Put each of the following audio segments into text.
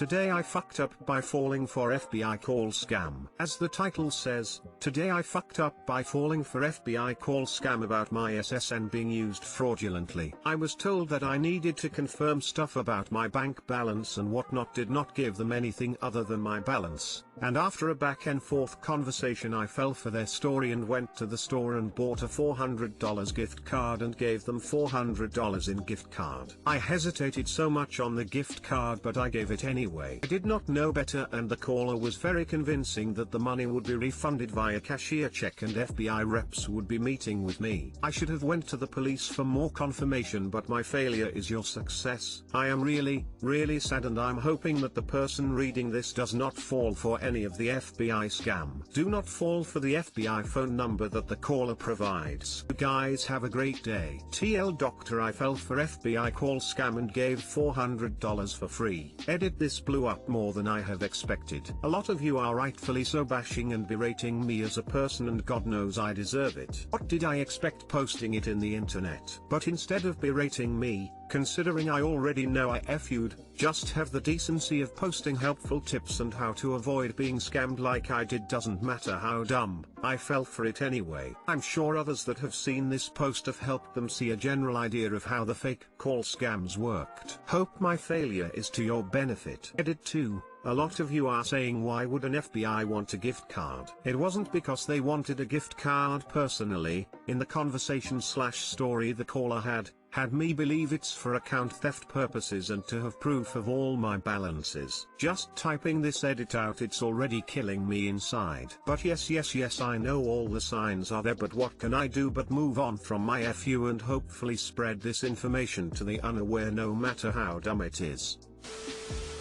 Today I fucked up by falling for FBI call scam. As the title says, today I fucked up by falling for FBI call scam about my SSN being used fraudulently. I was told that I needed to confirm stuff about my bank balance and whatnot, did not give them anything other than my balance. And after a back and forth conversation I fell for their story and went to the store and bought a $400 gift card and gave them $400 in gift card. I hesitated so much on the gift card, but I gave it anyway. I did not know better, and the caller was very convincing that the money would be refunded via cashier check and FBI reps would be meeting with me. I should have went to the police for more confirmation, but my failure is your success. I am really sad, and I'm hoping that the person reading this does not fall for any of the FBI scam. Do not fall for the FBI phone number that the caller provides. You guys have a great day. TL Doctor, I fell for FBI call scam and gave $400 for free. Edit. This blew up more than I have expected. A lot of you are rightfully so bashing and berating me as a person, and God knows I deserve it. What did I expect posting it in the internet? But instead of berating me, considering I already know I FU'd, just have the decency of posting helpful tips and how to avoid being scammed like I did. Doesn't matter how dumb, I fell for it anyway. I'm sure others that have seen this post have helped them see a general idea of how the fake call scams worked. Hope my failure is to your benefit. Edit 2. A lot of you are saying, why would an FBI want a gift card? It wasn't because they wanted a gift card personally. In the conversation/story the caller had me believe it's for account theft purposes and to have proof of all my balances. Just typing this edit out, it's already killing me inside. But yes, I know all the signs are there, but what can I do but move on from my FU and hopefully spread this information to the unaware, no matter how dumb it is.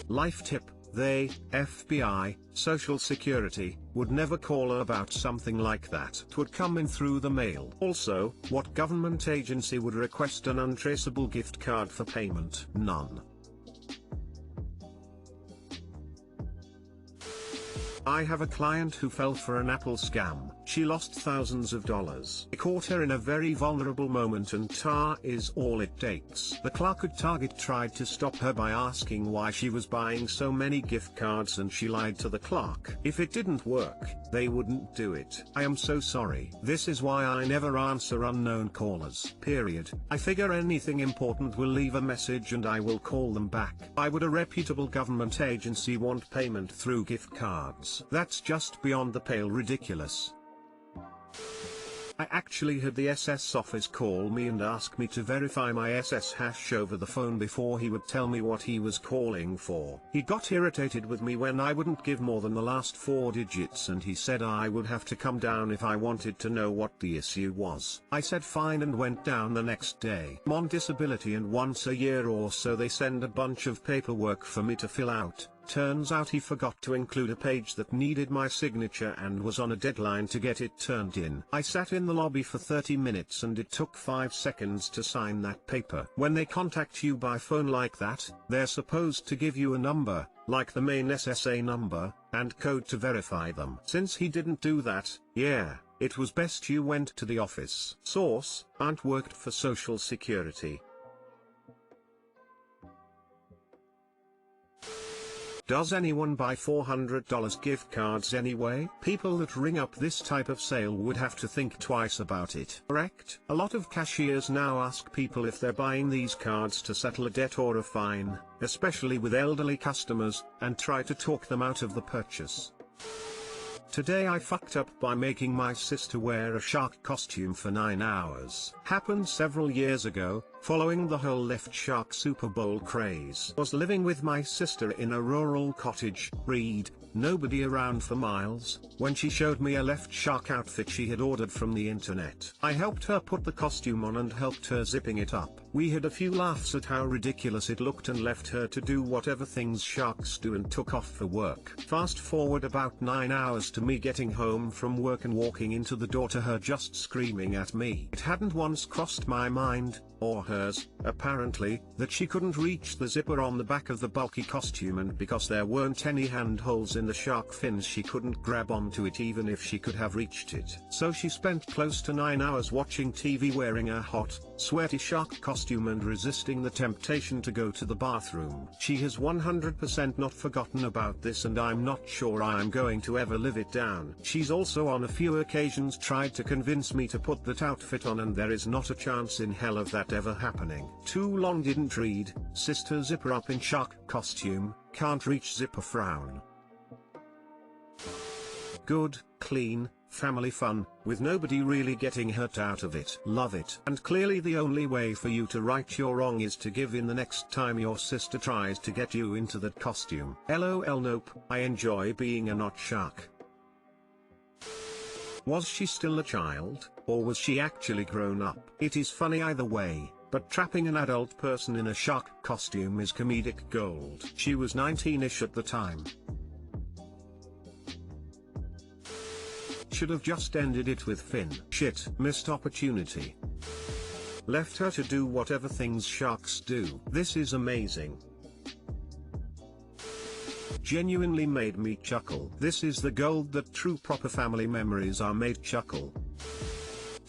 Life tip. They, FBI, Social Security, would never call about something like that. It would come in through the mail. Also, what government agency would request an untraceable gift card for payment? None. I have a client who fell for an Apple scam. She lost thousands of dollars. I caught her in a very vulnerable moment, and tar is all it takes. The clerk at Target tried to stop her by asking why she was buying so many gift cards, and she lied to the clerk. If it didn't work, they wouldn't do it. I am so sorry. This is why I never answer unknown callers. Period. I figure anything important will leave a message and I will call them back. Why would a reputable government agency want payment through gift cards? That's just beyond the pale ridiculous. I actually had the SS office call me and ask me to verify my SS hash over the phone before he would tell me what he was calling for. He got irritated with me when I wouldn't give more than the last 4 digits, and he said I would have to come down if I wanted to know what the issue was. I said fine and went down the next day. I'm on disability, and once a year or so they send a bunch of paperwork for me to fill out. Turns out he forgot to include a page that needed my signature and was on a deadline to get it turned in. I sat in the lobby for 30 minutes and it took 5 seconds to sign that paper. When they contact you by phone like that, they're supposed to give you a number, like the main SSA number, and code to verify them. Since he didn't do that, it was best you went to the office. Source: Aunt worked for Social Security. Does anyone buy $400 gift cards anyway? People that ring up this type of sale would have to think twice about it. Correct? A lot of cashiers now ask people if they're buying these cards to settle a debt or a fine, especially with elderly customers, and try to talk them out of the purchase. Today I fucked up by making my sister wear a shark costume for 9 hours. Happened several years ago, following the whole left shark Super Bowl craze. Was living with my sister in a rural cottage, nobody around for miles, when she showed me a left shark outfit she had ordered from the internet. I helped her put the costume on and helped her zipping it up. We had a few laughs at how ridiculous it looked and left her to do whatever things sharks do and took off for work. Fast forward about 9 hours to me getting home from work and walking into the door to her just screaming at me. It hadn't once crossed my mind, or hers, apparently, that she couldn't reach the zipper on the back of the bulky costume, and because there weren't any handholds in the shark fins she couldn't grab onto it even if she could have reached it. So she spent close to 9 hours watching TV wearing a hot, sweaty shark costume and resisting the temptation to go to the bathroom. She has 100% not forgotten about this, and I'm not sure I'm going to ever live it down. She's also on a few occasions tried to convince me to put that outfit on, and there is not a chance in hell of that ever happening. Too long didn't read. Sister zipper up in shark costume, can't reach zipper frown. Good, clean, family fun, with nobody really getting hurt out of it. Love it. And clearly the only way for you to right your wrong is to give in the next time your sister tries to get you into that costume. LOL. Nope, I enjoy being a not shark. Was she still a child, or was she actually grown up? It is funny either way, but trapping an adult person in a shark costume is comedic gold. She was 19-ish at the time. Should have just ended it with Finn. Shit, missed opportunity. Left her to do whatever things sharks do. This is amazing. Genuinely made me chuckle. This is the gold that true proper family memories are made. Chuckle.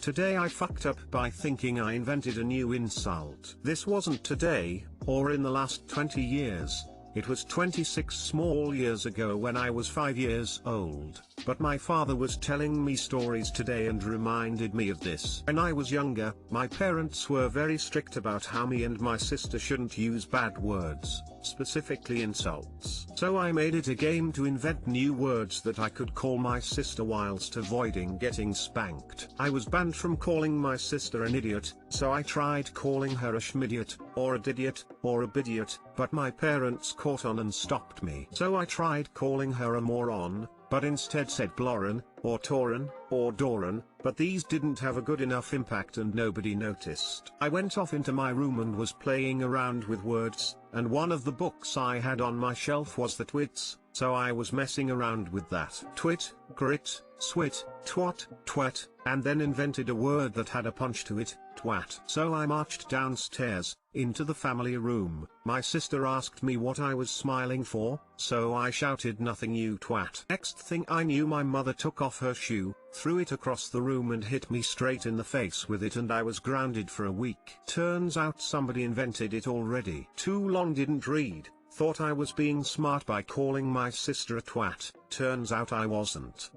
Today I fucked up by thinking I invented a new insult. This wasn't today, or in the last 20 years. It was 26 small years ago when I was 5 years old, but my father was telling me stories today and reminded me of this. When I was younger, my parents were very strict about how me and my sister shouldn't use bad words, specifically insults. So I made it a game to invent new words that I could call my sister whilst avoiding getting spanked. I was banned from calling my sister an idiot, so I tried calling her a schmidiot, or a didiot, or a bidiot, but my parents caught on and stopped me. So I tried calling her a moron, but instead said Bloran, or Toran, or Doran, but these didn't have a good enough impact and nobody noticed. I went off into my room and was playing around with words, and one of the books I had on my shelf was the Twits, so I was messing around with that. Twit, grit, swit, twat, twat, and then invented a word that had a punch to it, twat. So I marched downstairs, into the family room. My sister asked me what I was smiling for, so I shouted, "Nothing, you twat." Next thing I knew, my mother took off her shoe, threw it across the room and hit me straight in the face with it, and I was grounded for a week. Turns out somebody invented it already. Too long didn't read. Thought I was being smart by calling my sister a twat. Turns out I wasn't.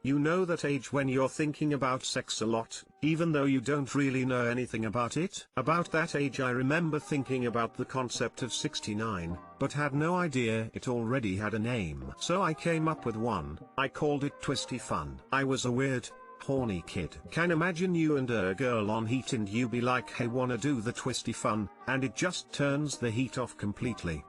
You know that age when you're thinking about sex a lot, even though you don't really know anything about it? About that age I remember thinking about the concept of 69, but had no idea it already had a name. So I came up with one. I called it Twisty Fun. I was a weird, horny kid. Can imagine you and a girl on heat and you be like, "Hey, wanna do the Twisty Fun?" and it just turns the heat off completely.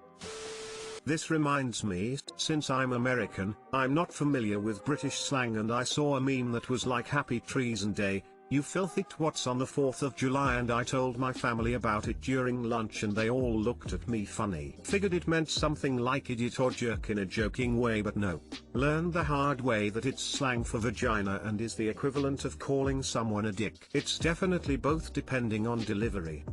This reminds me, since I'm American, I'm not familiar with British slang, and I saw a meme that was like Happy Treason Day, you filthy twats, on the 4th of July, and I told my family about it during lunch and they all looked at me funny. Figured it meant something like idiot or jerk in a joking way, but nope. Learned the hard way that it's slang for vagina and is the equivalent of calling someone a dick. It's definitely both depending on delivery.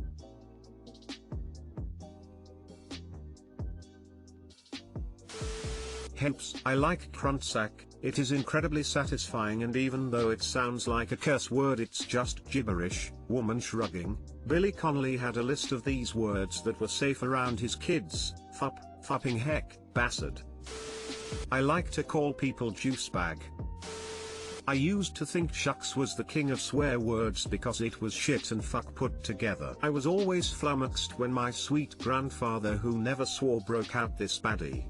Hence, I like Cruntsack. It is incredibly satisfying, and even though it sounds like a curse word, it's just gibberish. Woman shrugging. Billy Connolly had a list of these words that were safe around his kids. Fup, fupping heck, bastard. I like to call people juice bag. I used to think shucks was the king of swear words because it was shit and fuck put together. I was always flummoxed when my sweet grandfather, who never swore, broke out this baddie.